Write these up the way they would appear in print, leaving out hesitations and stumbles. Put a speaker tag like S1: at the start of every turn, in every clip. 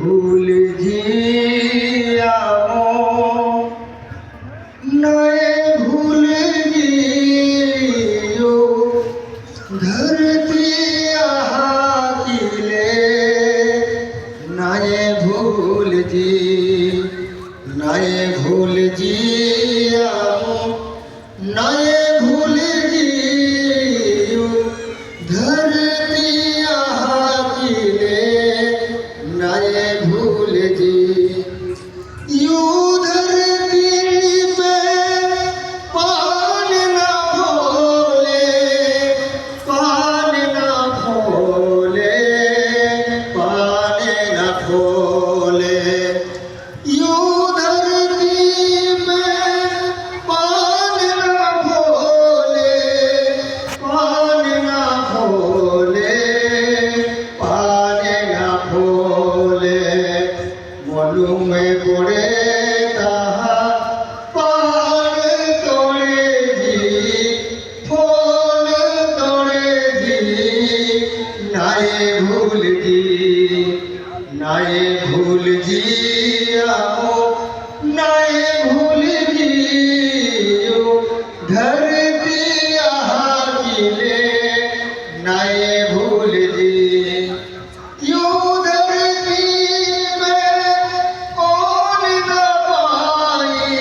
S1: भूल जिया नए भूल जियो धरती आहाकिले नए भूल जिया नए भूल जियो धरती आहाकिले नए भूल जी यू धरती पे पान ना भोले पान ना भोले पान ना भोले यू धरती में पान ना भोले पान ना भोले पान ना भोले मलू में पड़े ताहा पान तोड़े जी फूल तोड़े जी नाये भूल जिया नाये भूल जियो धरती आहाकिले नाये भूल जी यू धरती में ओन न पाई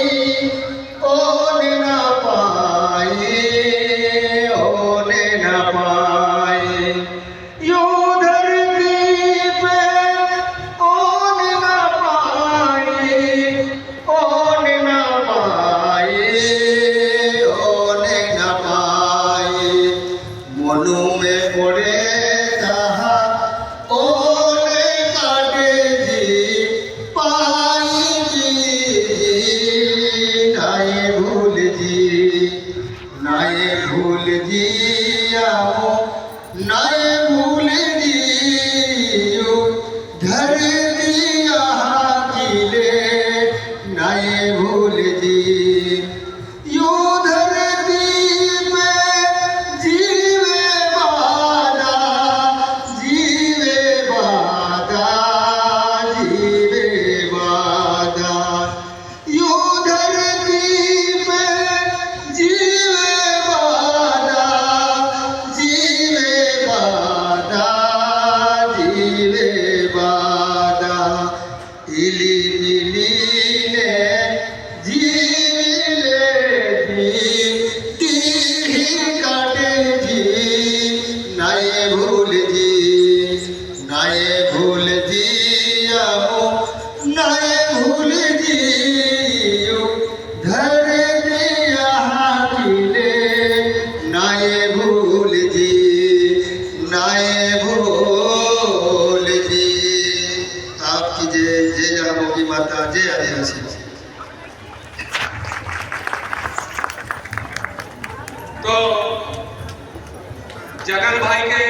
S1: ओन न पाई ओन न पाई यू धरती पे ओन न पाई ओन न पाई ओन न पाई मनु में पड़े ताहा ओन काटे जी पाई जी नाये भूल जिया नाये भूल जियो धरती आहाकिले नाये भूल जी यू धरती में जीवे बादा जीवे बादा जीवे बादा यू धरती में जीवे बादा जीवे बादा जीवे बादा इली मिली ने जीले जी काटे जी नाये भूल जिया नाये भूल जियो धरती आहाकिले नाये भूल जी आपकी जय जहाँ मोगी माता जय आदिवासी।
S2: तो जगन भाई के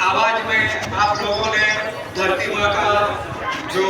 S2: आवाज में आप लोगों ने धरती माँ का जो